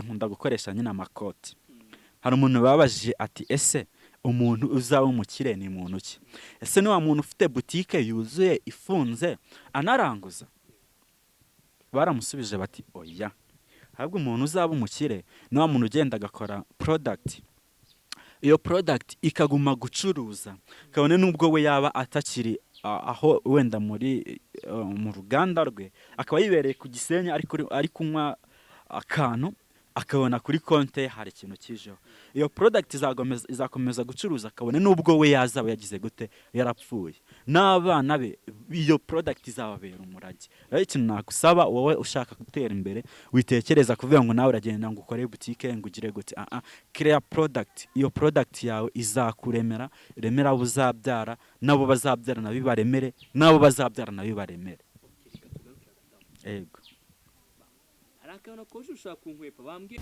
nkunda gukoresha nyine amakoti. Hari umuntu babajije ati ese umuntu uzaba umukire ni muntu ki? Ese ni wa muntu ufite butike yuzuye ifunze anaranguza? Baramusubije bati oya, ahubwo umuntu uzaba umukire ni wa muntu ugenda agakora product, iyo product ikaguma gucuruza, kabone nubwo we yaba atakiri aho wenda muri mu ruganda rwe, akaba yibereye ku Gisenyi ari kunywa akantu, akabona kuri konte hari ikintu kijeho. Iyo product izakomeza gucuruza, kabone nubwo we yazaba yagize gute, yarapfuye. N'abana be iyo product izababera umurage. Rero ikintu nagusaba wowe ushaka gutera imbere, witekereza kuvuga ngo nawe uragenda ngo ukore boutique ngo ugire gute. Clear product, iyo product yawe izakuremera, iremera abo uzabyara, nabo bazabyara na bibaremere, nabo bazabyara na bibaremere. Ego. Arakana ko ushaka kunkwepa bambye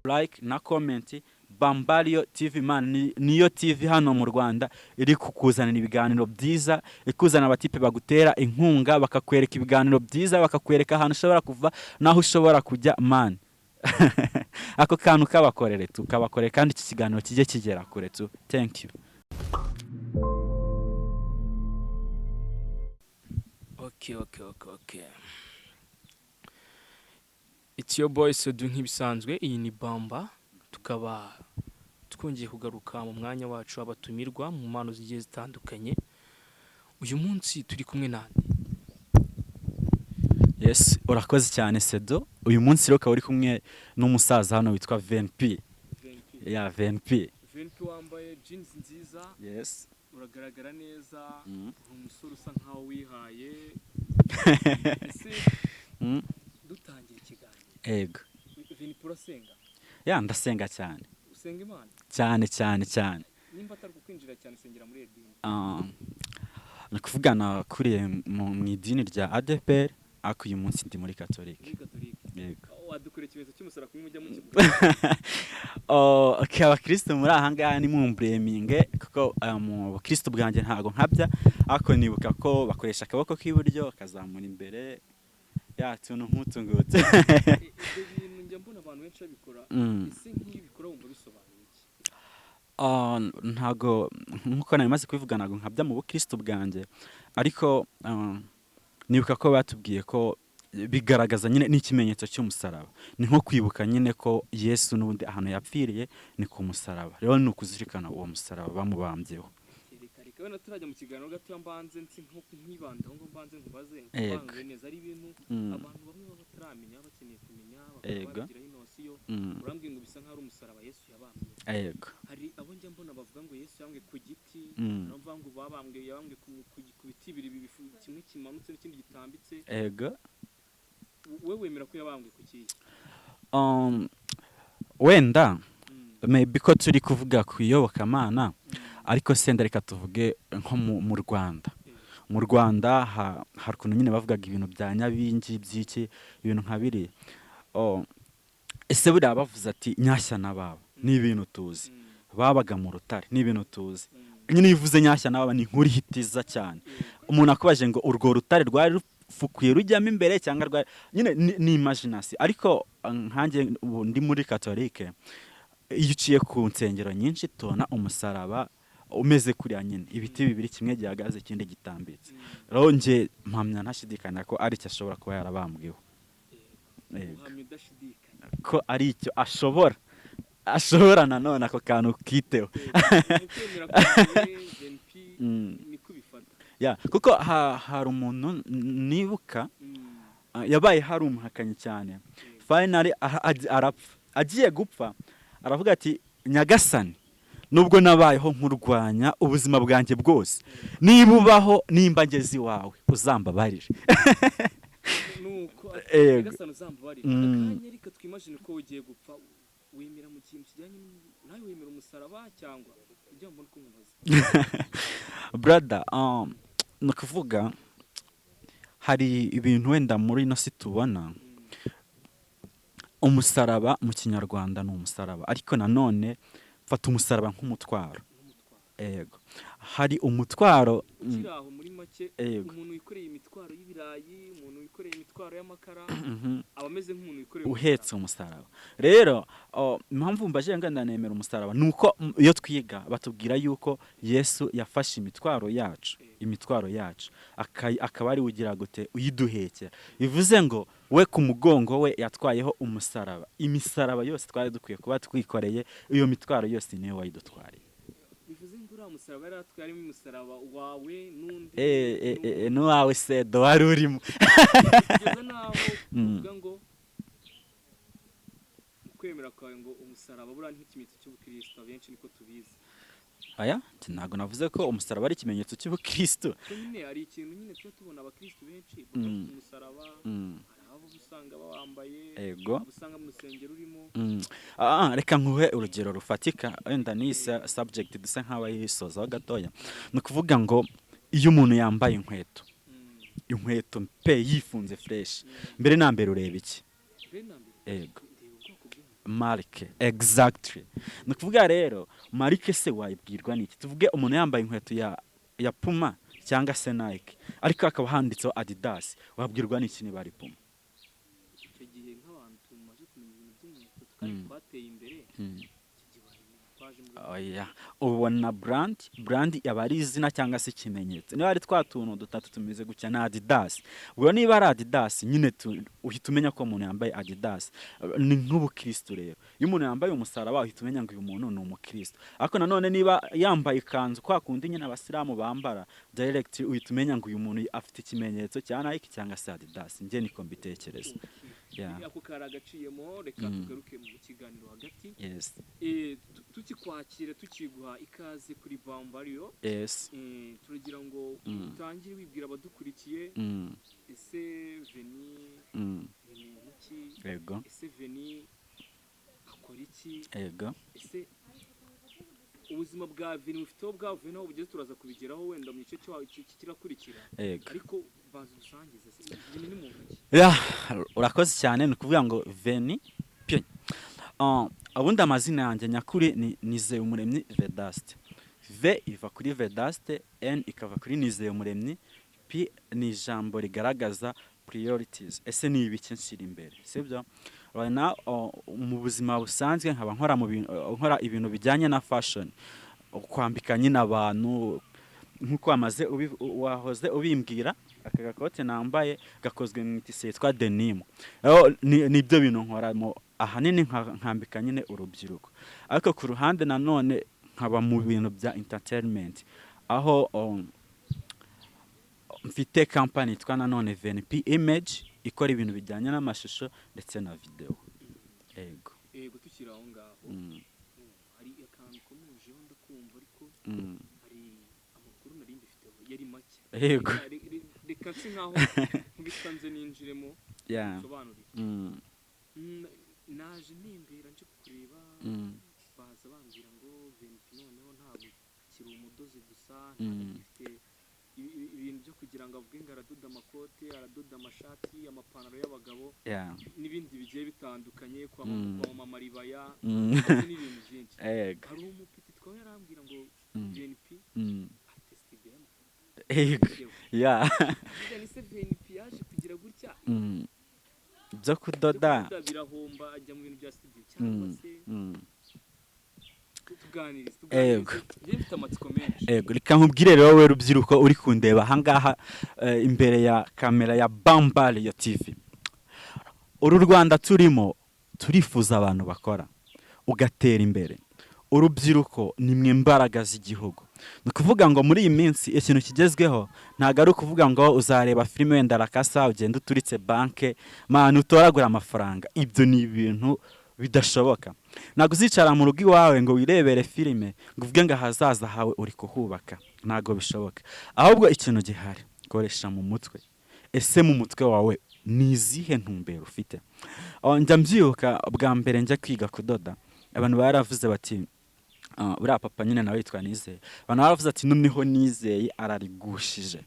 like na comment. Bambario TV man niyo TV hano mu Rwanda iri kukuzanira ibiganiro byiza, ikuzana abatipe bagutera inkunga, bakakwereka ibiganiro byiza, bakakwereka ahantu ushobora kuva naho ushobora kujya man. Ako kantu kabakorere tukabakorere kandi iki kiganiro kijye kigera kure tu. Thank you. Okay. It's your boy Sodu nk'ibisanzwe. Iyi ni Bamba, tukaba twongeye kugaruka mu mwanya wacu abatumirwa mu mpano zigiye zitandukanye. Uyu munsi turi kumwe nande? Yes, urakoze cyane Sedo. Uyu munsi rero uri kumwe n'umusaza hano witwa VNP. Yeah, VNP. VNP wambaye jeans nziza. Yes. Uragaragara neza, umusore usa nkaho wihaye. Ese dutangiye ikiganiro. Ego. VNP urasenga? Ya, ndasenga cyane. Usenga Imana? Cyane. Nimba atari kukwinjira cyane sengera muri edini. Nakuvugana kuri mu idini rya ADPR, ako uyu munsi ndi muri Katolike. Yego. Wadukure ikibazo cy'umusara kumwe mujya mu kibuga. Okay, abakristo muri ahangaha ni mumbureminge kuko mu bakristo bwanjye ntago nkabya, ako nibuka ko bakoresha akaboko k'iburyo kazamura imbere ya tuntu nk'utungutse. Ibyo bintu njya mbona abantu benshi babikora. Ese nk'ibi bikora wumva bisobanuye iki? Ntago nkuko narimaze kubivuga ntago nkabya mu bukristo bwanjye, ariko nibuka ko batubwiye ko bigaragaza nyine n'ikimenyetso cy'umusaraba. Ni nko kwibuka nyine ko Yesu n'ubundi ahantu yapfiriye ni ku musaraba. Rero ni ukuzirikana uwo musaraba bamubambyeho. Reka wenda turajya mu kiganiro gato mbanze nkibandaho ngo mbanze nkubaze nkubanze neza ari ibintu abantu bamwe baba bataramenya bakeneye kumenya bakagira inosiyo. Urambwiye ngo bisa nkaho ari umusaraba Yesu yabambye. Yego. Hari abo njya mbona bavuga ngo Yesu yambwe ku giti, urumva ngo yabambwe ku biti bibiri kimwe kimanutse n'ikindi gitambitse. Yego. Wewe wemera ko yabambwe ku kiyi? Wenda maybe ko turi kuvuga ku iyobokamana, ariko senda reka tuvuge nko mu Rwanda. Mu Rwanda hari ukuntu nyine bavugaga ibintu bya nyabingi by'iki ibintu nka biri. Ese buriya bavuze ati Nyashya n'ababa ni ibintu tuzi, babaga mu Rutare ni ibintu tuzi. Nyine bivuze Nyashya n'ababa ni nkuri hitiza cyane. Umuntu akubaje ngo urwo Rutare rwari fukuye rujyamo imbere cyangwa rwa nyine ni imagination. Ariko nkanjye ndi muri Katolike, iyo uciye ku nsengero nyinshi tubona umusaraba umeze kuriya nyine, ibiti bibiri kimwe gihagaze ikindi gitambitse. Rero nje mpamya ntashidikanya ko ari cyo ashobora kuba yarabambweho. Ko ari icyo ashobora nanone ako kantu kiteho. Ya, kuko hari umuntu nibuka yabaye hari umuhakanyi cyane, finally arapfa. Agiye gupfa aravuga ati Nyagasani, nubwo nabayeho nkurwanya ubuzima bwanjye bwose, niba ubaho nimba ngeze iwawe uzambabarire. Nuko Nyagasani uzambabarire. Akanya reka twimagine ko ugiye gupfa, wemera mu kintu kijyanye nawe, wemera umusaraba cyangwa ujya mbona ko mubaza? Brother, nukuvuga hari ibintu wenda muri no situbona. Umusaraba mu Kinyarwanda ni umusaraba, ariko nanone fata umusaraba nk'umutwaro. yego hari umutwaro ukiri aho muri make yego umuntu wikoreye imitwaro y'ibirayi umuntu wikoreye imitwaro y'amakara aba ameze nk'umuntu wikoreye uhetse umusaraba rero impamvu mbaje ngo ndanemera umusaraba nuko iyo twiga batubwira yuko Yesu yafashe imitwaro yacu akaba ari ugira gute uyiduhekera bivuze ngo we ku mugongo we yatwayeho umusaraba imisaraba yose twari dukwiye kuba twikoreye iyo mitwaro yose niyo wayidutwariye bivuze ngo uriya musaraba yari atwarimo umusaraba wawe n'undi n'uwawe sedo wari urimo kugeza n'aho uvuga ngo kwemera kwawe ngo umusaraba buriya nk'ikimenyetso cy'ubukristo abenshi niko tubizi aya ntabwo navuze ko umusaraba ari ikimenyetso cy'ubukristo nyine hari ikintu nyine tuba tubona abakristo benshi bafite umusaraba hari abo usanga bawambaye yego usanga mu rusengero urimo reka nkuhe urugero rufatika wenda ni subject dusa nk'abayisozaho gatoya ni ukuvuga ngo iyo umuntu yambaye inkweto mpe yifunze fresh mbere na mbere ureba iki yego marike exactly ni ukuvuga rero marike se wayibwirwa n'iki tuvuge umuntu yambaye inkweto ya Puma cyangwa se Nike ariko akaba handitseho Adidas wabwirwa n'iki niba ari Puma icyo gihe nk'abantu tumaze kumenya ibintu by'inkweto tukari twateye imbere oya ubona brand yaba ari izina cyangwa se ikimenyetso niba ari twa tuntu dutatu tumeze gutya na Adidas ubwo niba ari Adidas nyine uhita umenya ko umuntu yambaye Adidas ni nk'ubukristo rero iyo umuntu yambaye umusaraba uhita umenya ngo uyu muntu ni umukristo ariko nanone niba yambaye ikanzu kwa kundi nyine abasilamu bambara direct uhita umenya ngo uyu muntu afite ikimenyetso cya Nike cyangwa se Adidas njye niko mbitekereza ako kari agaciyemo reka tugaruke mu kiganiro hagati yes tukikwakira tukiguha ikaze kuri Bambariyo yes turagira ngo utangire wibwira abadukurikiye ese Veni iki yego ese Veni akora iki yego ese ubuzima bwa Veni bufiteho bwavuye naho bugeze turaza kubigeraho wenda mu gice cyawe kirakurikira ariko bazi usangize Veni ni muntu ki urakoze cyane ni ukuvuga ngo Veni ubundi amazina yanjye nyakuri ni Nizeyumuremyi Vedaste V iva kuri Vedaste N ikava kuri Nizeyumuremyi P ni ijambo rigaragaza priorities ese ni ibiki nshyira imbere sibyo mu buzima busanzwe nkaba nkora ibintu bijyanye na fashion kwambika nyine abantu nk'uko wahoze ubimbwira aka gakote nambaye gakozwe mu itisi yitwa denim nibyo bintu nkoramo ahanini nkambika nyine urubyiruko ariko ku ruhande nanone nkaba mu bintu bya entertainment aho mfite company yitwa nanone VNP Image ikora ibintu bijyanye n'amashusho ndetse na video yego tukiri aho ngaho hari akantu komejeho ndakumva ariko hari amakuru nari mbifiteho yari make yego reka nsi nkaho nkubisanze ninjiremo sobanurira naje nimbira nje kukureba baza bambwira ngo VNP noneho ntabwo kiri umudozi gusa ntabwo ibintu byo kugira ngo avuge ngo aradoda amakote aradoda amashati amapantaro y'abagabo n'ibindi bigiye bitandukanye kwa mama Ribaya n'ibintu byinshi hari umupiti twawe yarambwira ngo VNP afite studio se VNP yaje kugira gutya byo kudoda birahomba ajya mu bintu bya studio cyangwa se reka nkubwire rero wowe rubyiruko uri kundeba ahangaha imbere ya kamera ya Bambariyo TV uru Rwanda turimo turifuza abantu bakora ugatera imbere urubyiruko ni mwe mbaraga z'igihugu ni ukuvuga ngo muri iyi minsi ikintu kigezweho ntabwo ari ukuvuga ngo uzareba filime wenda rakasa ugenda uturitse banke manu utoragura amafaranga ibyo ni ibintu bidashoboka ntabwo uzicara mu rugo iwawe ngo wirebere filime ngo uvuge ngo ahazaza hawe uri kuhubaka ntabwo bishoboka ahubwo ikintu gihari koresha mu mutwe ese mu mutwe wawe ni izihe ntumbero ufite njya mbyibuka bwa mbere njya kwiga kudoda abantu baravuze bati buriya papa nyine nawe yitwa Nizeye abantu baravuze ati noneho Nizeye ararigushije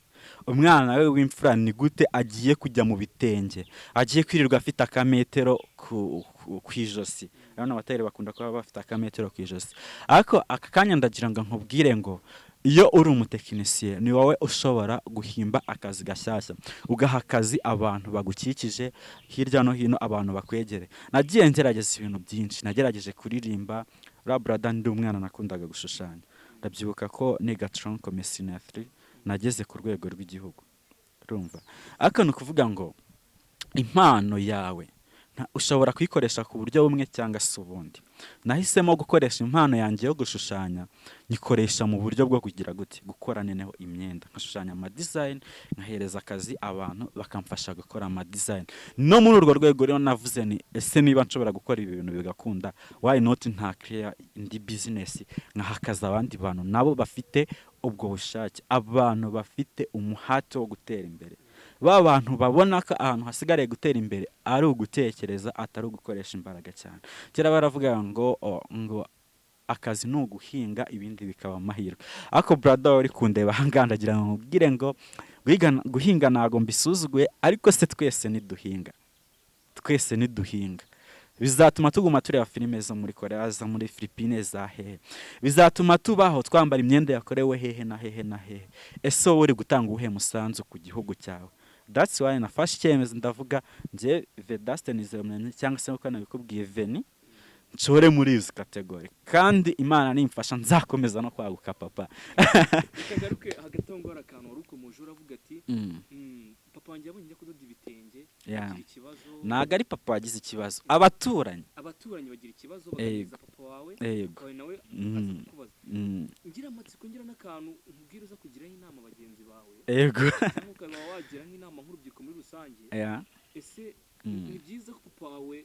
umwana we w'imfura ni gute agiye kujya mu bitenge agiye kwirirwa afite akametero ku ijosi rero n'abatayeri bakunda kuba bafite akametero ku ijosi. Ariko aka kanya ndagira ngo nkubwire ngo iyo uri umutekinisiye ni wowe ushobora guhimba akazi gashyashya, ugaha akazi abantu bagukikije hirya no hino, abantu bakwegere. Nagiye ngerageza ibintu byinshi, nagerageje kuririmba, brada ndi umwana nakundaga gushushanya. Ndabyibuka ko niga tronco messinetri nageze ku rwego rw'igihugu, urumva. Ariko ni ukuvuga ngo impano yawe ushobora kuyikoresha ku buryo bumwe cyangwa se ubundi. Nahisemo gukoresha impano yanjye yo gushushanya, nyikoresha mu buryo bwo kugira gute, gukora neneho imyenda, nkashushanya ama design, nkahereza akazi abantu bakamfasha gukora ama design. No muri urwo rwego rero navuze ni ese niba nshobora gukora ibi bintu bigakunda, why not nta create indi business nkahakaza abandi bantu nabo bafite ubwo bushake, abantu bafite umuhate wo gutera imbere. Ba bantu babona ko ahantu hasigariye gutera imbere ari ugutekereza, atari ugukoresha imbaraga cyane. Kera baravuga ngo akazi ni uguhinga ibindi bikaba amahirwe. Ariko brother uri kundeba ahangandagira ngo nkubwire ngo guhinga ntago mbisuzuguye, ariko se twese niduhinga bizatuma tuguma tureba filime zo muri Korea, zo muri Philippines, za hehe. Bizatuma tubaho twambara imyenda yakorewe hehe na hehe na hehe. Ese wowe uri gutanga ubuhe musanzu ku gihugu cyawe? That's why nafashe icyemezo ndavuga nje Vedaste nizemye, cyangwa se uko nabikubwiye Veni, nshore muri izi kategori, kandi Imana nimfasha nzakomeza no kwaguka papa. Kagaruke hagatongora akantu waruko mujura avuga ati papa wanjye yabonye kudoda ibitenge, agira ikibazo. Naga ari papa wagize ikibazo, abaturanyi bagira ikibazo, bakagiza papa wawe, wawe nawe akaza kukubaza. Ngira amatsiko, ngira n'akantu nkubwira uza kugiraho inama bagenzi bawe, yego, ukaba wagira nk'inama nk'urubyiruko muri rusange. Ese ni byiza ko papa wawe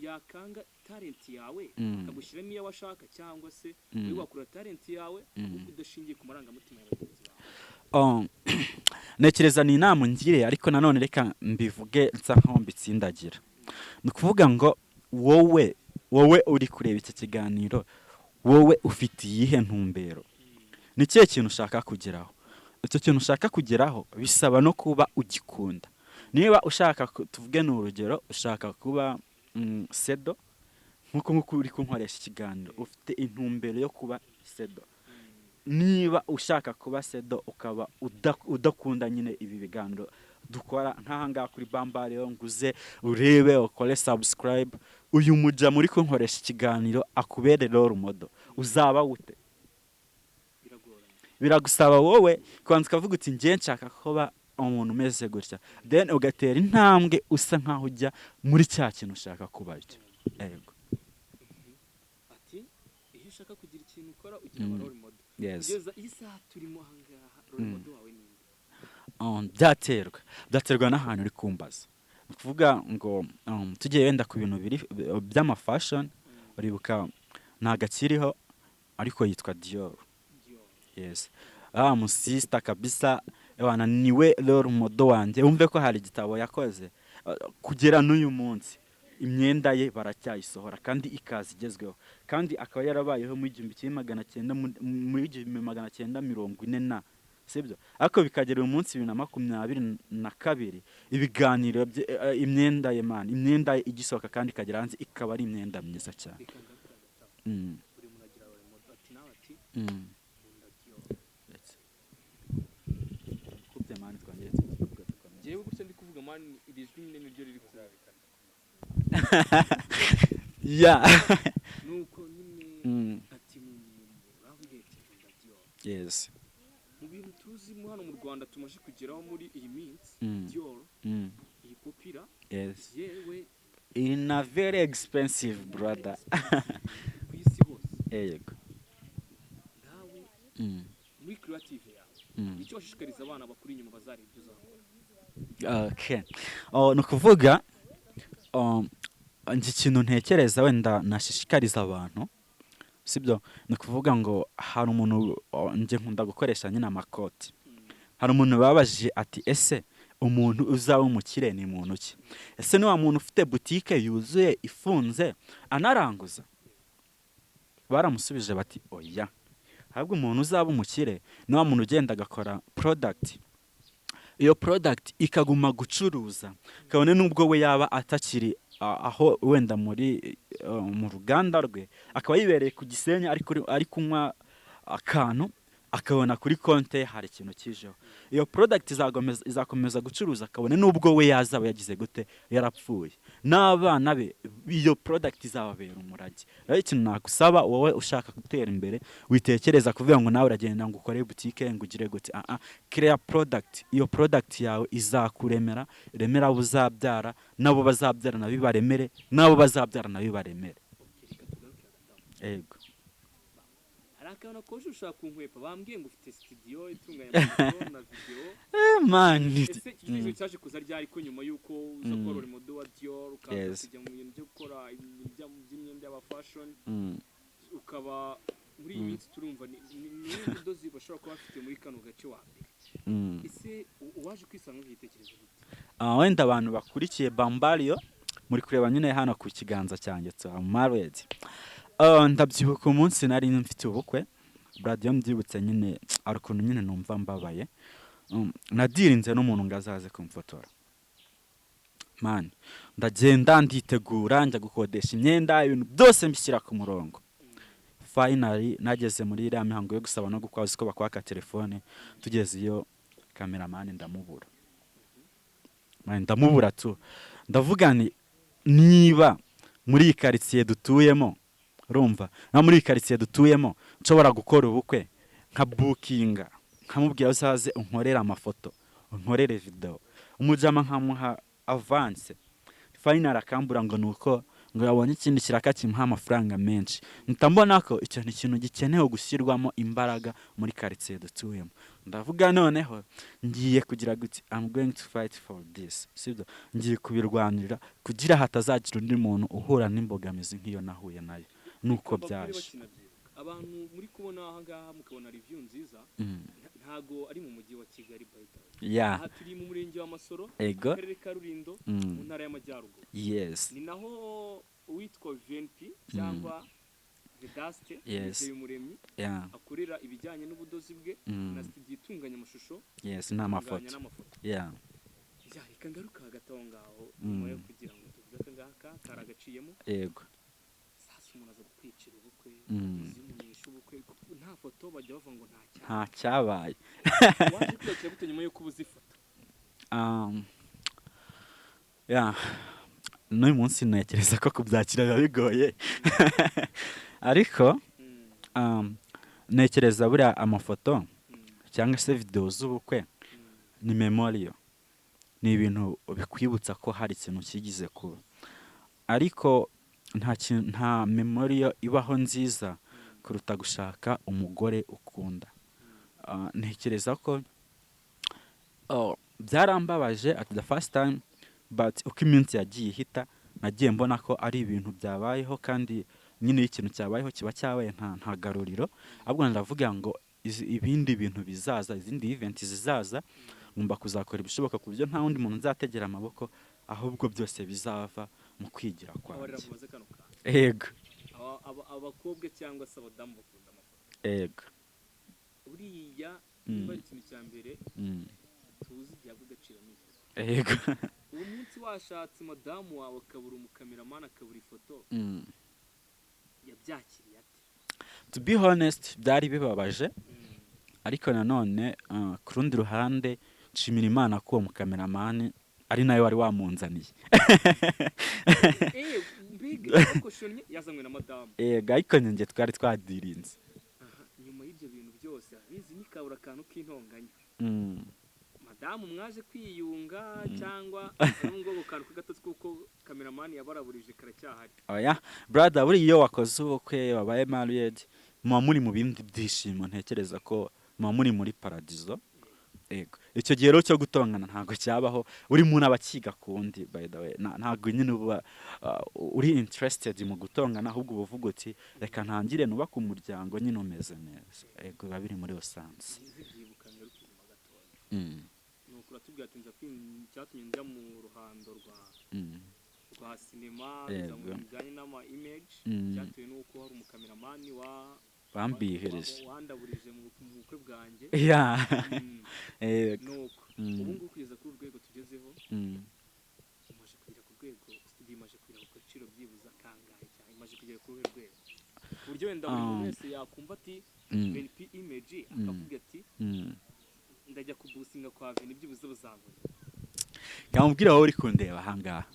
yakanga talent yawe akagushyiramo iyo washaka, cyangwa se wowe wakura talent yawe udashingiye ku marangamutima ya bagenzi bawe? Nekereza ni inama ngire, ariko nanone reka mbivuge nsa nkaho mbitsindagira. Ni ukuvuga ngo wowe uri kureba iki kiganiro, wowe ufite iyihe ntumbero? Ni kihe kintu ushaka kugeraho? Icyo kintu ushaka kugeraho bisaba no kuba ugikunda. Niba ushaka, tuvuge ni urugero, ushaka kuba sedo, nkuko uri kunkoresha ikiganiro, ufite intumbero yo kuba sedo. Niba ushaka kuba sedo ukaba udakunda nyine ibi biganiro dukora nk'ahangaha kuri Bambareho, nguze urebe ukore subscribe, uyu muja muri kunkoresha ikiganiro akubere role model, uzaba ute? Biragusaba wowe kwanza ukavuga uti ngiye nshaka kuba umuntu umeze gutya, then ugatera intambwe usa nkaho ujya muri cya kintu ushaka kuba cyo. Yego. Ati iyo ushaka kugira ikintu ukora ugira role model. Yes. Kugeza isaha turimo ahangaha, role model wawe ni byaterwa n'ahantu uri kumbaza. Ni ukuvuga ngo tugiye wenda ku bintu biri by'amafashion, uribuka ntagakiriho ariko yitwa Dior. Yes. Musista kabisa, ewana niwe role model wanjye. Umve ko hari igitabo yakoze kugera n'uyu munsi imyenda ye baracyayisohora kandi ikazi igezweho, kandi akaba yarabayeho mu 1940 sibyo. Ariko bikagera uyu munsi 2022 ibiganiro imyenda ye imyenda igisohoka kandi ikagera hanze ikaba ari imyenda myiza cyane. Jewe gutya ndi kuvuga man, irijwi nyine niryo riri kuvuga. Nuko nyine ati yes. Mu bintu tuzi hano mu Rwanda tumaje kugeraho muri iyi minsi, Dior iyi popira, yes, yewe in a very expensive brother. Ku isi hose. Yego. Nawe muri creative yawe icyo washishikariza abana bakuri inyuma bazari ibyo uzakora? Okay. No kuvuga ngi kintu ntekereza wenda nashishikariza abantu, sibyo. Ni kuvuga ngo hari umuntu nge nkunda gukoresha nyine amakoti. Hari umuntu babajije ati ese umuntu uzaba umukire ni muntu ki? Ese ni wa muntu ufite boutique yuzuye ifunze anaranguza? Baramusubije bati oya, ahubwo umuntu uzaba umukire ni wa muntu ugenda agakora product, iyo product ikaguma gucuruza, kabone nubwo we yaba atakiri aho wenda muri mu ruganda rwe akaba yibereye ku Gisenyi ari kunywa akantu akabona kuri konte hari ikintu kijeho, iyo product izakomeza gucuruza akabone n'ubwo we yazaba yagize gute yarapfuye, n'abana be iyo product izababera umurage. Rero ikintu nagusaba wowe ushaka gutera imbere witekereza kuvuga ngo nawe uragenda ngo ukore boutique ngo ugire gute, clear product, iyo product yawe izakuremera, remera abo uzabyara nabo bazabyara nabibaremere, nabo bazabyara nabibaremere. Ego akabona ko ushaka kunkwepa bambwiye ngo ufite studio itunganya amashusho na video man ese ikibazo cyaje kuza ryari ko nyuma yuko uza korora imodo wa Dior ukaza kujya mu bintu byo gukora by'imyenda y'aba fashion ukaba muri iyi minsi turumva ni udozi bashobora kuba bafite muri kano gace wa mbere, ese waje kwisanga nk'igitekerezo gute? Wenda abantu bakurikiye Bambario muri kureba nyine hano ku kiganza cyanjye married, ndabyibuka umunsi nari mfite ubukwe radio mbyibutse nyine arukuntu nyine numva mbabaye, nadirinze n'umuntu ngazaze kumfotora man, ndagenda nditegura njya gukodesha imyenda ibintu byose mbishyira ku murongo, finally nageze muri iriya mihango yo gusaba no gukwaza ko bakwaka telefone, tugeze iyo cameraman ndamubura tu, ndavuga niba muri quartier dutuyemo urumva na muri quartier dutuyemo nshobora gukora ubukwe nka bookinga nkamubwira uzaze unkorera amafoto unkorere video, umujama nkamuha avance, final akambura ngo nuko ngo yabonye ikindi kiraka kimuha amafaranga menshi, ntambona ko icyo ni ikintu gikenewe gushyirwamo imbaraga muri quartier dutuyemo. Ndavuga noneho ngiye kugira guti I'm going to fight for this, sibyo ngiye kubirwanira kugira hatazagira undi muntu uhura n'imbogamizi nk'iyo nahuye nayo, nuko byaje. Abantu muri kubona aha ngaha mukabona review nziza ntago ari mu mujyi wa Kigali by the way, aha turi mu murenge wa Masoro akarere ka Rulindo mu ntara y'Amajyaruguru. Yes, ni naho witwa VNP cyangwa Vedaste y'umuremyi akorera ibijyanye n'ubudozi bwe na studio itunganya amashusho n'amafoto. Reka ngaruka hagati aho ngaho nyuma yo kugira ngo tuvuge ngaka karagaciyemo. Yego sasa umuntu aza kwicira ubukwe uzimunyesha ubukwe nta foto bajya bavuga ngo nta cyabaye. Waje kwakira gute nyuma yo kubuza ifoto? n'uyu munsi ntekereza ko kubyakira biba bigoye ariko ntekereza buriya amafoto cyangwa se video z'ubukwe ni memorial, ni ibintu bikwibutsa ko hari ikintu kigize kuba, ariko nta memorial ibaho nziza kuruta gushaka umugore ukunda. Ntekereza ko byarambabaje at the first time, but uko iminsi yagiye ihita nagiye mbona ko ari ibintu byabayeho, kandi nyine ikintu cyabayeho kiba cyabaye nta garuriro, ahubwo ndavuga ngo ibindi bintu bizaza, izindi event zizaza ngomba kuzakora ibishoboka ku buryo nta wundi muntu nzategera amaboko, ahubwo byose bizava mu kwigira kwanjye. Yego abakobwa cyangwa se abadamu bakunda amafoto. Yego uriya niba ari ikintu cya mbere tuzi gihabwa agaciro n'ifoto. Yego uwo munsi washatse madamu wawe akabura umukameramani akabura ifoto yabyakiriye ate? To be honest byari bibabaje, ariko nanone ku rundi ruhande nshimira Imana ko uwo mukameramani ari nayo wari wamunzaniye. Mbega ko shonye yazanywe na madamu. Ariko njye twari twadirinze. Nyuma y'ibyo bintu byose abizi nikabura akantu k'intonganya. Madamu mwaje kwiyunga cyangwa n'ubwo bukantu gatatu kuko kameramani yabaraburije karacyahari? Oya brother, buri iyo wakoze ubukwe wabaye married muba muri mu bindi byishimo, ntekereza ko muba muri muri paradizo. Yego icyo gihe rero cyo gutongana ntago cyabaho, uri muntu abakiga kundi by the way, ntago nyine uba uri interested mu gutongana, ahubwo uvuga uti reka ntangire nubaka umuryango nyine umeze neza. Yego biba biri muri usanze. Nuko uratubwira ati nza cyatumye njya mu ruhando rwa sinema bijyanye n'ama image, cyatuye nuko hari umukameramani bambihereje wandaburije mu bukwe bwanjye. Nuko ubu ngubu kugeza kuri urwego tugezeho umaze kugera ku rwego rwego studio imaze kugera ku gaciro byibuza kangahe cyane imaze kugera ku rwego ku buryo wenda buri muntu wese yakumva ati VNP image akavuga ati ndajya kubusinga kwa VNP byibuze buzangura kamubwira wowe uri kundeba ahangaha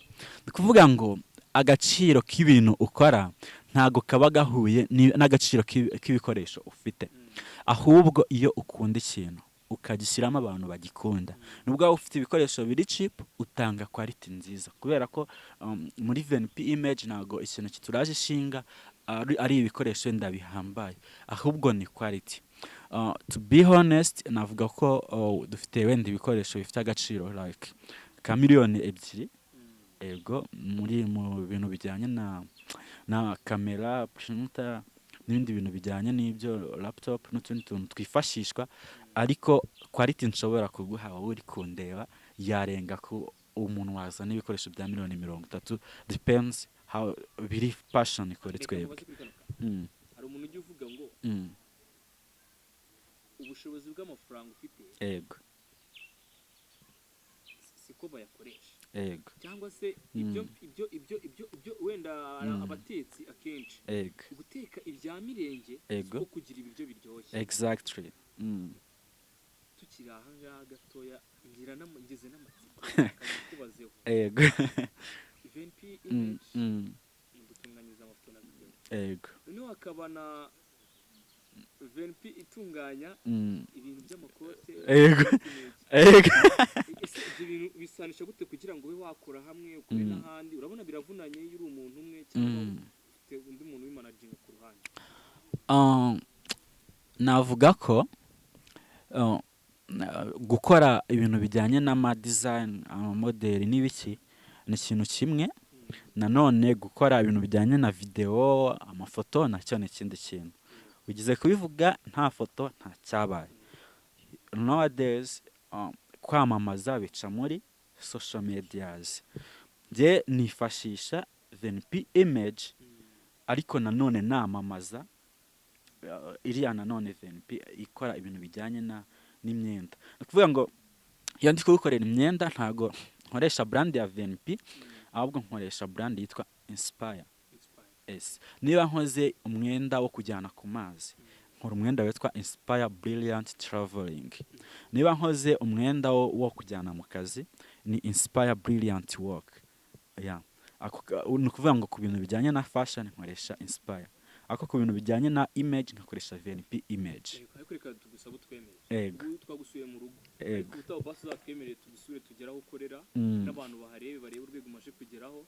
ni kuvuga ngo agaciro k'ibintu ukora ntago kaba gahuye n'agaciro k'ibikoresho ufite ahubwo iyo ukunda ikintu ukagishyiramo abantu bagikunda nubwo waba ufite ibikoresho biri cheap utanga quality nziza kubera ko muri VNP image ntago ikintu kituraje ishinga ari ibikoresho ndabihambaye ahubwo ni quality. To be honest navuga ko dufite wenda ibikoresho bifite agaciro like ka miliyoni 2 ego muri mu bintu bijyanye na kamera printer n'ibindi bintu bijyanye n'ibyo laptop n'utundi tuntu twifashishwa ariko quality nshobora kuguha wowe uri kundeba yarenga ku umuntu wazana ibikoresho bya miliyoni 30 depends how biri passion kuri twebwe. Hari umuntu ujya uvuga ngo ubushobozi bw'amafaranga ufite ego siko bayakoresha ego cyangwa se ibyo wenda abatetsi akenshi guteka ibya mirenge ko kugira ibiryo biryoshye exactly tukiri aha ngaha gatoya ngeze n'amatsiko kubazeho ego VNP image gutunganyiriza amafoto na video ego noneho hakaba na VNP itunganya ibintu by'amakote ego ego ibintu bisanisha gute kugira ngo ube wakora hamwe ukore n'ahandi urabona biravunanye iyo uri umuntu umwe cyangwa ufite undi muntu w'imanaginga ku ruhande. Navuga ko gukora ibintu bijyanye n'ama design model n'ibiki ni ikintu kimwe nanone gukora ibintu bijyanye na video amafoto nacyo ni ikindi kintu ugize kubivuga nta foto nta cyabaye nowadays kwamamaza bica muri social medias je nifashisha VNP image ariko nanone namamaza iriya nanone VNP ikora ibintu bijyanye n'imyenda kuvuga ngo iyo ndi kugukorera imyenda ntago nkoresha brand ya VNP ahubwo nkoresha brand yitwa Inspire. Niba nkoze umwenda wo kujyana ku mazi nkora umwenda witwa Inspire Brilliant Traveling. Niba nkoze umwenda wo kujyana mu kazi ni Inspire Brilliant Work. Ni kuvuga ngo ku bintu bijyanye na fashion nkoresha Inspire ako ku bintu bijyanye na image nkakoresha VNP image. Reka tugusaba utwemere ego twagusuye mu rugo ego utaho basi uzatwemereye tugusure tugeraho ukorera n'abantu barebe urwego umaze kugeraho.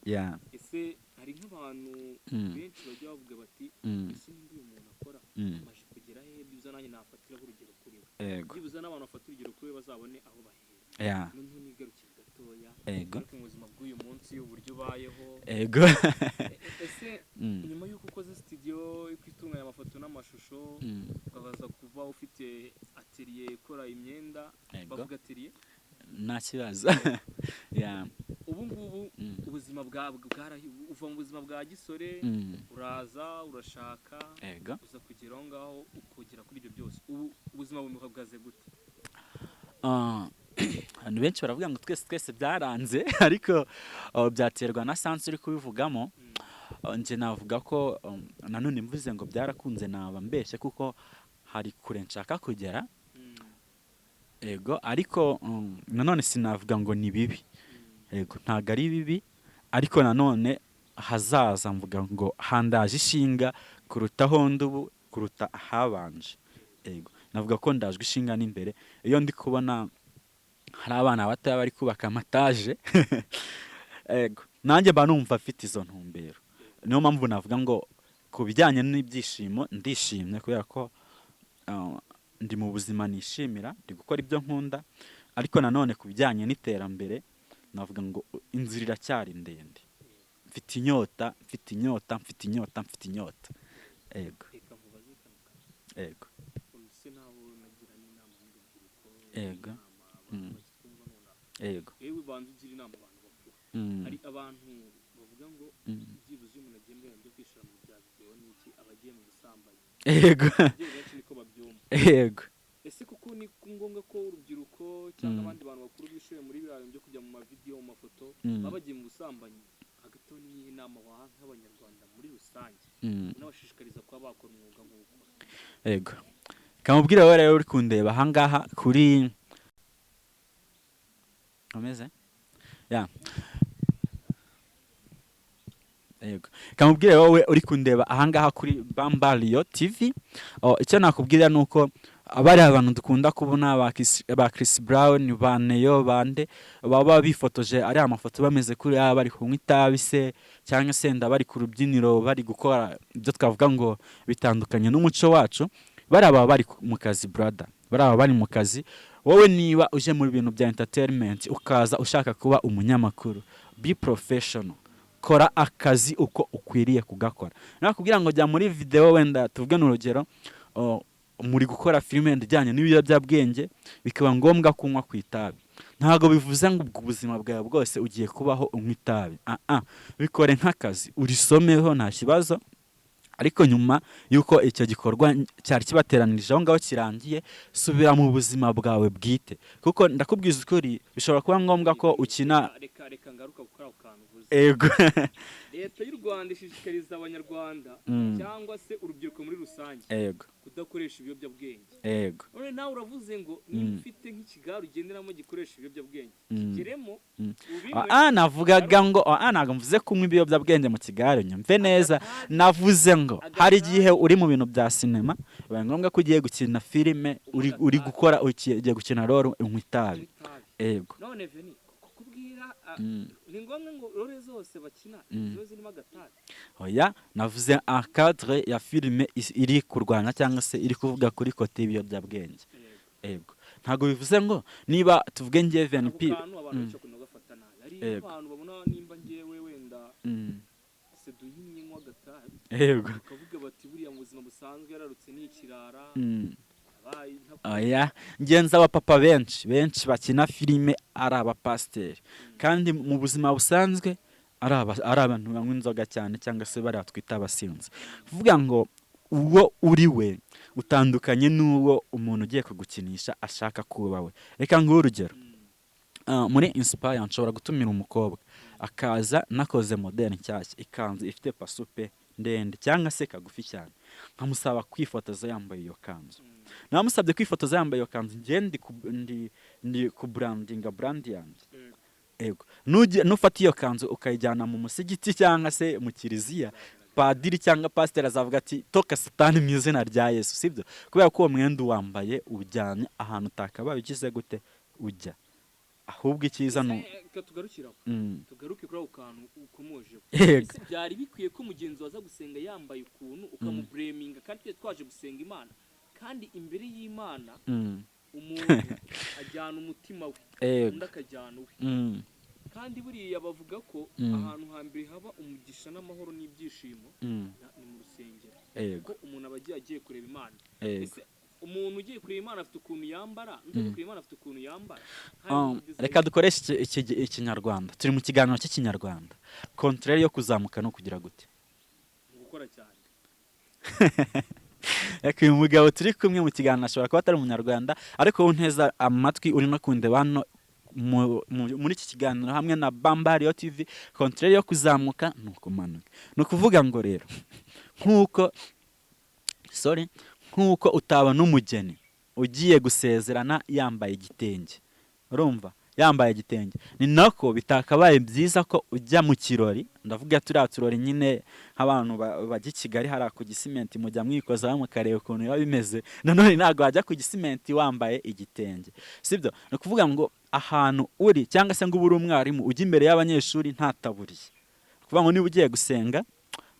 Ese hari nk'abantu benshi bajya bavuga bati ese ndi umuntu akora amaje kugera he byibuza nanjye nafatiraho urugero kuri we byibuza n'abantu bafatira urugero kuri we bazabone aho bahera n'umuntu nigarukira gatoya ego mu buzima bw'uyu munsi uburyo ubayeho ego ese nyuma y'uko ukoze studio kwitunganya amafoto n'amashusho ukabaza kuba ufite atelier ikora imyenda bavuga atelier nta kibazo ubu ngubu ubuzima uva mu buzima bwa gisore uraza urashaka uza kugeraho ngaho ukogera kuri ibyo byose ubu ubuzima bumuhagaze gute? Abantu benshi baravuga ngo twese byaranze ariko byaterwa na sansi uri kubivugamo. Nje navuga ko nanone mvuze ngo byarakunze naba mbeshye kuko hari kure nshaka kugera ego ariko nanone sinavuga ngo ni bibi ego ntago ari bibi ariko nanone hazaza mvuga ngo handaje ishinga kurutaho ndubu kuruta ahabanje ego navuga ko ndajwe ishinga n'imbere iyo ndi kubona hari abana bato bari kubaka amataje ego nanjye mba numva afite izo ntumbero niyo mpamvu navuga ngo ku bijyanye n'ibyishimo ndishimye kubera ko ndi mu buzima nishimira ndi gukora ibyo nkunda ariko nanone ku bijyanye n'iterambere navuga ngo inzira iracyari ndende mfite inyota ego ego ego ego yewe banze ugira inama abantu bakuru hari abantu bavuga ngo byibuze umuntu agendera byo kwishura mu bya video n'iki abagiye mu busambanyi ego niko babyumva ego ese kuko ni ngombwa ko urubyiruko cyangwa abandi bantu bakuru bishuye muri biriya byo kujya mu ma video mu mafoto babagiye mu busambanyi hagati aho niyihe inama waha nk'abanyarwanda muri rusange unabashishikariza kuba bakora umwuga nk'uko yego kamubwira wowe rero uri kundeba ahangaha kuri ameze ya yego kamubwire wowe uri kundeba ahangaha kuri Bambariyo TV icyo nakubwira nuko abari abantu dukunda kubona ba Chris Brown ba Neyo bande baba bifotoje ari amafoto bameze kuri bari kunywa itabi se cyangwa se bari ku rubyiniro bari gukora ibyo twavuga ngo bitandukanye n'umuco wacu bari mu kazi brother bari mu kazi wowe niba uje mu bintu bya entertainment ukaza ushaka kuba umunyamakuru be professional kora akazi uko ukwiriye kugakora nakubwira ngo jya muri video wenda tuvuge n'urugero muri gukora filime ndijyanye n'ibiyobyabwenge bikaba ngombwa kunywa ku itabi ntago bivuze ngo ubuzima bwawe bwose ugiye kubaho unywa itabi bikore nk'akazi urisomeho nta kibazo ariko nyuma yuko icyo gikorwa cyari kibateranirije aho ngaho kirangiye subira mu buzima bwawe bwite kuko ndakubwiza ukuri bishobora kuba ngombwa ko ukina reka ngaruka gukora akantu uvuze ego leta y'u Rwanda ishishikariza abanyarwanda cyangwa se urubyiruko muri rusange ego kudakoresha ibiyobyabwenge ego none nawe uravuze ngo niba ufite nk'ikigare ugenderamo gikoresha ibiyobyabwenge kigeremo navugaga ngo ntabwo mvuze kunywa ibiyobyabwenge mu kigare nyumve neza navuze ngo hari igihe uri mu bintu bya sinema biba ngombwa ko ugiye gukina filime uri gukora ugiye gukina role unywa itabi ego none veni kubwira ni ngombwa ngo role zose bakina ziba zirimo agatabi oya navuze en cadre ya filime iri kurwanya cyangwa se iri kuvuga kuri kote y'ibiyobyabwenge ego ntabwo bivuze ngo niba tuvuge ngiye VNP abantu babona nimba ngewe wenda seduhinye nywa agatabi ego bakavuga bati buriya mu buzima busanzwe yararutse n'ikirara oya ngenza abapapa benshi bakina filime ari abapasiteri kandi mu buzima busanzwe ari abantu banywa inzoga cyane cyangwa se bari twita abasinzi kuvuga ngo uwo uri we utandukanye n'uwo umuntu ugiye kugukinisha ashaka kuba we reka nguhe urugero muri Inspire nshobora gutumira umukobwa akaza nakoze model nshyashya ikanzu ifite pasupe ndende cyangwa se kagufi cyane nkamusaba kwifotoza yambaye iyo kanzu namusabye kwifotoza yambaye iyo kanzu ndi ku brand yanjye ego nufata iyo kanzu ukayijyana mu musigiti cyangwa se mu kiliziya padiri cyangwa pasiteri azavuga ati toka satani mu izina rya Yesu sibyo kubera ko uwo mwenda wambaye ujyanye ahantu utakabaye ugize gute ujya ahubwo icyiza tugaruke kuri ako kantu ukomoje ese byari bikwiye ko mugenzi waza gusenga yambaye ukuntu ukamubureminga kandi twaje gusenga Imana kandi imbere y'Imana umuntu ajyana umutima we undi akajyana uwe kandi buriya bavuga ko ahantu hambere haba umugisha n'amahoro n'ibyishimo ni mu rusengero ko umuntu aba agiye kureba Imana umuntu ugiye kureba Imana afite ukuntu yambara undi kureba Imana afite ukuntu yambara reka dukoreshe ikinyarwanda turi mu kiganiro cy'ikinyarwanda contraire yo kuzamuka no kugira gute gukora cyane uyu mugabo turi kumwe mu kiganiro ashobora kuba atari umunyarwanda ariko unteza amatwi uri no kundeba hano muri iki kiganiro hamwe na Bambariyo TV contraire yo kuzamuka no kumanuka no kuvuga ngo rero nkuko utabona umugeni ugiye gusezerana yambaye igitenge urumva yambaye igitenge ni nako bitakabaye byiza ko ujya mu kirori ndavuga turiya turori nyine nk'abantu bajya i Kigali hari ku gisimenti mujya mwikoza mukareba ukuntu biba bimeze nanone ntabwo wajya ku gisimenti wambaye igitenge sibyo ni ukuvuga ngo ahantu uri cyangwa se ngo ube uri umwarimu ujya imbere y'abanyeshuri ntataburiye kuvuga ngo niba ugiye gusenga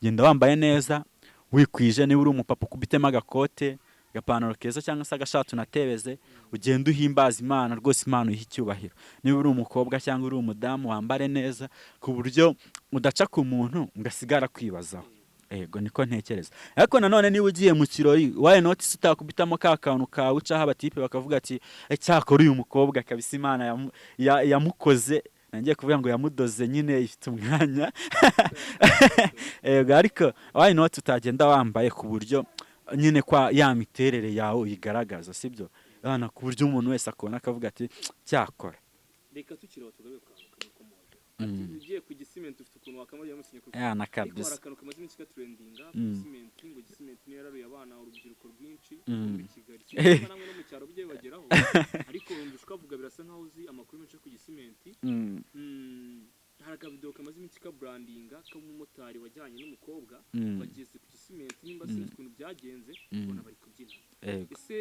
genda wambaye neza wikwije niba uri umupapa ukubitemo agakote agapantaro keza cyangwa se agashati unatebeze ugenda uhimbaza Imana rwose Imana uyiha icyubahiro niba uri umukobwa cyangwa uri umudamu wambare neza ku buryo udaca ku muntu ugasigara kwibazaho ego niko ntekereza ariko nanone niba ugiye mu kirori why not utakubitamo ka kantu kawe ucaho abatipe bakavuga ati cyakora uyu mukobwa kabisa Imana yamukoze nangiye kuvuga ngo yamudoze nyine ifite umwanya ego ariko why not utagenda wambaye ku buryo nyine kwa ya miterere yawe uyigaragaza sibyo bana ku buryo umuntu wese akona akavuga ati cyakora reka tukiriho tugabe kantu ati ugiye ku gisimenti ufite ukuntu wakamariye mu kinyamakuru na ariko hari kabisa akantu kamaze iminsi gatrendinga ku gisimenti ngo gisimenti niyo yararuye abana urubyiruko rwinshi muri Kigali sinzi namwe no mu cyaro bye bageraho ariko wumva ukavuga birasa nkaho uzi amakuru menshi ku gisimenti hari akavidewo kamaze iminsi ka brandinga k'umumotari wajyanye n'umukobwa bageze ku gisimenti nimba sinzi ukuntu byagenze ubona bari kubyina ese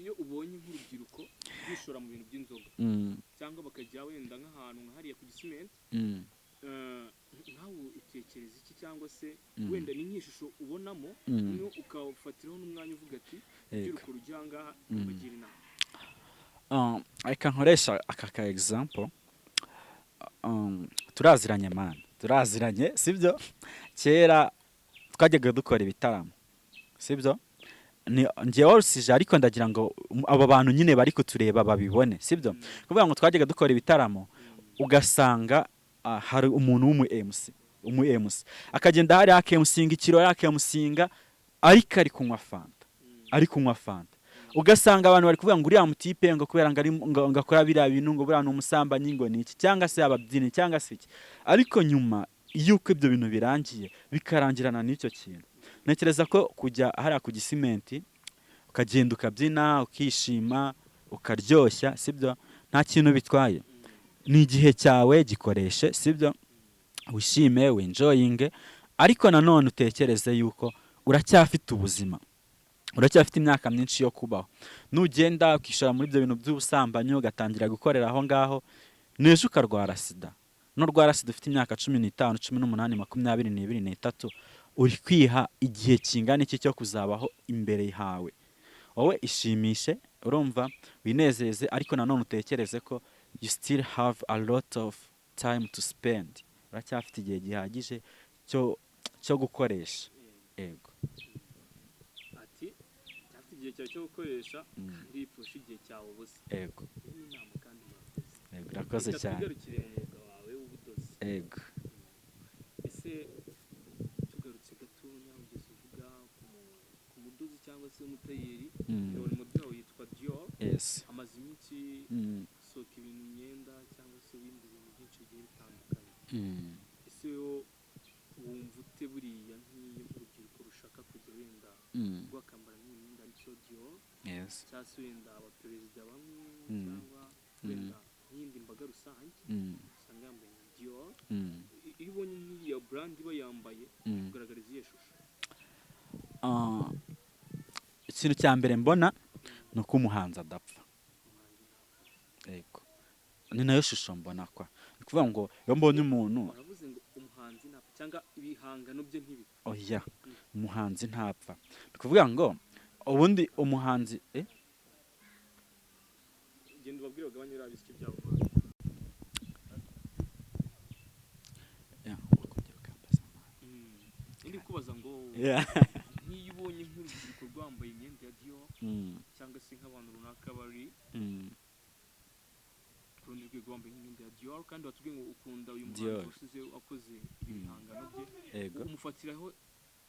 iyo ubonye nk'urubyiruko bishora mu bintu by'inzoga cyangwa bakajya wenda nk'ahantu nk'ahariya ku gisimenti nawe utekereza iki cyangwa se wenda ni nk'ishusho ubonamo noneho ukafatiraho n'umwanya uvuga ati urubyiruko rujya aha ngaha bagira inama reka nkoresha aka ka example turaziranye man turaziranye sibyo kera twajyaga dukora ibitaramo sibyo njyewe warusije ariko ndagira ngo abo bantu nyine bari kutureba babibone sibyo kuvuga ngo twajyaga dukora ibitaramo ugasanga hari umuntu umu MC akagenda hari akemusinga ikiro yakemusinga ariko ari kunywa fanta ugasanga abantu bari kuvuga ngo uriya mutipe ngo kubera ngo akora biriya bintu ngo buriya ni umusambanyi ngo ni iki cyangwa se ababyini cyangwa se iki ariko nyuma y'uko ibyo bintu birangiye bikarangirana n'icyo kintu ntekereza ko kujya hariya ku gisimenti ukagenda ukabyina ukishima ukaryoshya sibyo nta kintu bitwaye ni igihe cyawe gikoreshe sibyo wishime wenjoyinge ariko nanone utekereze yuko uracyafite ubuzima uracyafite imyaka myinshi yo kubaho nugenda ukishora muri ibyo bintu by'ubusambanyi ugatangira gukorera aho ngaho n'ejo ukarwara sida n'urwara sida ufite imyaka 15 18 22 23 uri kwiha igihe kingana iki cyo kuzabaho imbere hawe wowe ishimishe urumva winezeze ariko nanone utekereze ko you still have a lot of time to spend uracyafite igihe gihagije cyo gukoresha yego ati cyafite igihe cyawe cyo gukoresha kandi ipfusha igihe cyawe ubusa yego inama kandi yego urakoze cyane tugarukire mu mwuga wawe w'ubudozi yego ese tugarutse gatonya ugeze uvuga ku mudozi cyangwa se umutayeri ni model yitwa Dior amaze iminsi soka ibintu imyenda cyangwa se ibindi bintu byinshi bigiye bitandukanye ese yo wumva ute buriya nk'iyo urubyiruko rushaka kujya wenda rwakambara n'imyenda aricyo Dior cyangwa se wenda abaperezida bamwe cyangwa wenda n'iyindi mbaga rusange usanga yambaye Dior iyo ubonye nk'iyo brand iba yambaye kugaragariza iyo shusho ikintu cya mbere mbona ni uko umuhanzi adapfa yego ni nayo shusho mbona kwa ni kuvuga ngo iyo mbonye umuntu baravuze ngo umuhanzi ntapfa cyangwa ibihangano bye ntibipfa oya umuhanzi ntapfa ni kuvuga ngo ubundi umuhanzi genda ubabwire bagabanye uriya bisyo byabo ndi kubaza ngo nk'iyo ubonye nk'urubyiruko rwambaye imyenda ya Dior cyangwa se nk'abantu runaka bari ku rundi rwego bambaye imyenda ya Dior kandi watubwiye ngo ukunda uyu muhanzi usize akoze ibihangano bye umufatiraho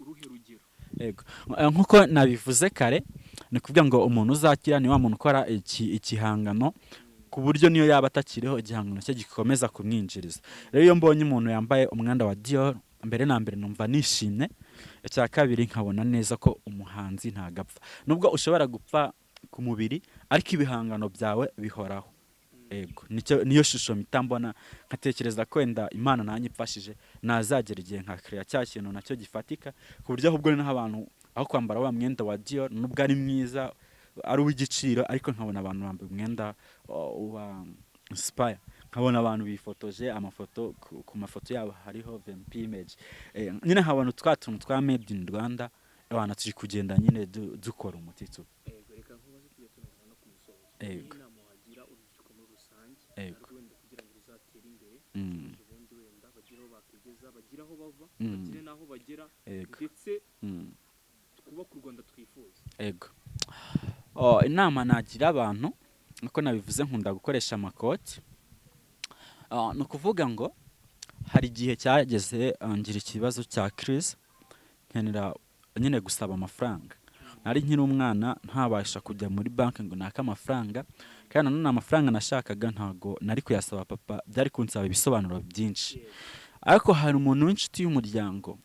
uruhe rugero yego nkuko nabivuze kare ni kuvuga ngo umuntu uzakira ni wa muntu ukora ikihangano ku buryo niyo yaba atakiriho igihangano cye gikomeza kumwinjiriza rero iyo mbonye umuntu yambaye umwenda wa Dior mbere na mbere numva nishimye icya kabiri nkabona neza ko umuhanzi ntagapfa nubwo ushobora gupfa ku mubiri ariko ibihangano byawe bihoraho yego niyo shusho mitambona nkatekereza ko wenda Imana nanyipfashije nazagera igihe nka create cya kintu nacyo gifatika ku buryo ahubwo naho abantu aho kwambara wa mwenda wa Dior nubwo ari mwiza ari uw'igiciro ariko nkabona abantu bambaye umwenda wa Inspire nkabona abantu bifotoje amafoto ku mafoto yabo hariho VMP image nyine nkabona twatuntu twa made in Rwanda abantu turi kugenda nyine dukora umutitso reka nkubaze kujya tunabona no kumusoza inama wagira urubyiruko muri rusange wenda kugira ngo ruzatere imbere ubundi wenda bagire aho bakigeza bagire aho bava bagire n'aho bagera ndetse twubake u Rwanda twifuza yego inama nagira abantu uko nabivuze nkunda gukoresha amakoti ni ukuvuga ngo hari igihe cyageze ngira ikibazo cya crise nkenera nyine gusaba amafaranga nari nkiri umwana ntabasha kujya muri banki ngo naka amafaranga kandi nanone amafaranga nashakaga ntago nari kuyasaba papa, byari kunsaba ibisobanuro byinshi. Ariko hari umuntu w'inshuti y'umuryango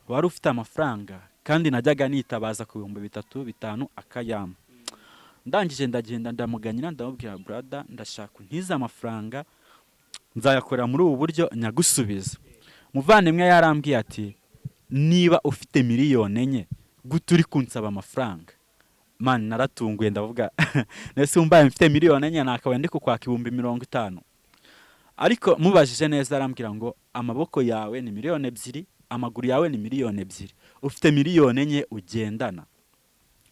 wari ufite amafaranga kandi najyaga nitabaza ku 3,000-5,000 akayama. Ndangije ndagenda ndamuganyira ndamubwira brother, ndashaka untiza amafaranga nzayakorera muri ubu buryo nyagusubiza. Muvandimwe yarambwiye ati niba ufite 4 miliyoni gute uri kunsaba amafaranga? Man, naratunguye ndavuga nese umbaye mfite 4 miliyoni nakabaye ndi kukwaka 50,000. Ariko mubajije neza arambwira ngo amaboko yawe ni 2 miliyoni, amaguru yawe ni 2 miliyoni, ufite 4 miliyoni ugendana.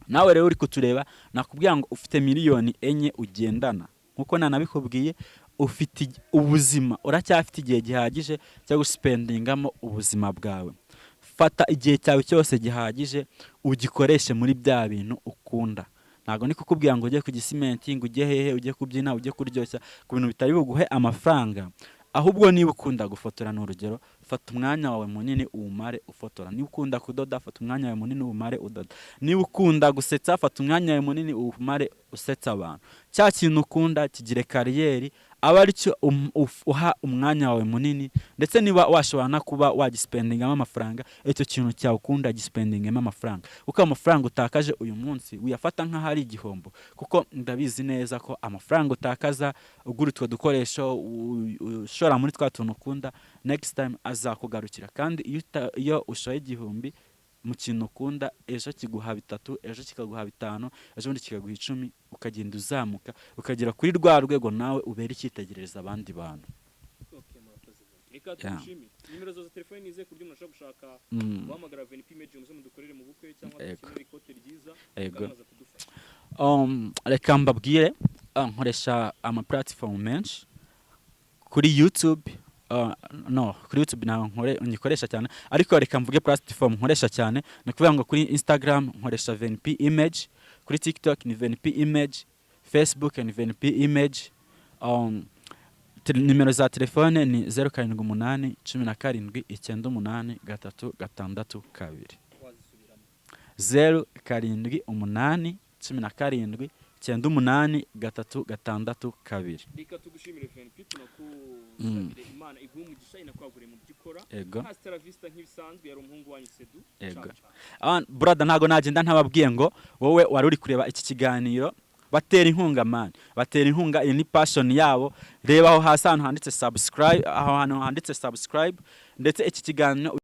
Nawe rero uri kutureba nakubwira ngo ufite 4 miliyoni ugendana, nkuko nanabikubwiye ufite ubuzima, uracyafite igihe gihagije cyo guspendingamo ubuzima bwawe. Fata igihe cyawe cyose gihagije ugikoreshe muri bya bintu ukunda. Ntago ni kukubwira ngo ujye ku gisimenti, ngo ujye hehe, ujye kubyina, ujye kuryoshya ku bintu bitari buguhe amafaranga. Ahubwo niba ukunda gufotora n'urugero, fata umwanya wawe munini uwumare ufotora. Niba ukunda kudoda, fata umwanya wawe munini uwumare udoda. Niba ukunda gusetsa, fata umwanya wawe munini uwumare usetsa abantu. Cya kintu ukunda kigire kariyeri, aba ari cyo uha umwanya wawe munini, ndetse niba washobora na kuba wagispendingamo amafaranga, icyo kintu cyawe ukunda gispendingemo amafaranga. Uko amafaranga utakaje uyu munsi uyafata nka hari igihombo, kuko ndabizi neza ko amafaranga utakaza ugura utwo dukoresho ushora muri twa tuntu ukunda, next time azakugarukira. Kandi iyo ushoye 1,000 mu kintu ukunda, ejo kiguha 3, ejo kikaguha 5, ejo ndi kikaguha 10, ukagenda uzamuka ukagera kuri rwa rwego nawe ubera icyitegereza abandi bantu. Reka tugushimire. Nimero za telefone nize kuryo munashaka gushaka guhamagara VNP Image muze mudukorere mu bukwe cyangwa kimwe ikote ryiza kamaza kudufasha. Reka mbabwire nkoresha ama platform menshi kuri YouTube. Kuri YouTube naho nyikoresha cyane, ariko reka mvuge platform nkoresha cyane no kuvuga ngo kuri Instagram nkoresha VNP Image, kuri TikTok ni VNP Image, Facebook ni VNP Image. Nimero za telefone ni 0788 17 98 362. 0788 17 98 362. Reka tugushimire VNP, tunakusabire Imana iguhe umugisha inakwagure mu byikora. Hasta la vista nk'ibisanzwe, yari umuhungu wanyu Sedu. Brother, ntago nagenda ntababwiye ngo wowe wari uri kureba iki kiganiro batera inkunga man, batera inkunga, iyi ni passion yabo. Reba aho hasi ahantu handitse subscribe, aho hantu handitse subscribe, ndetse iki kiganiro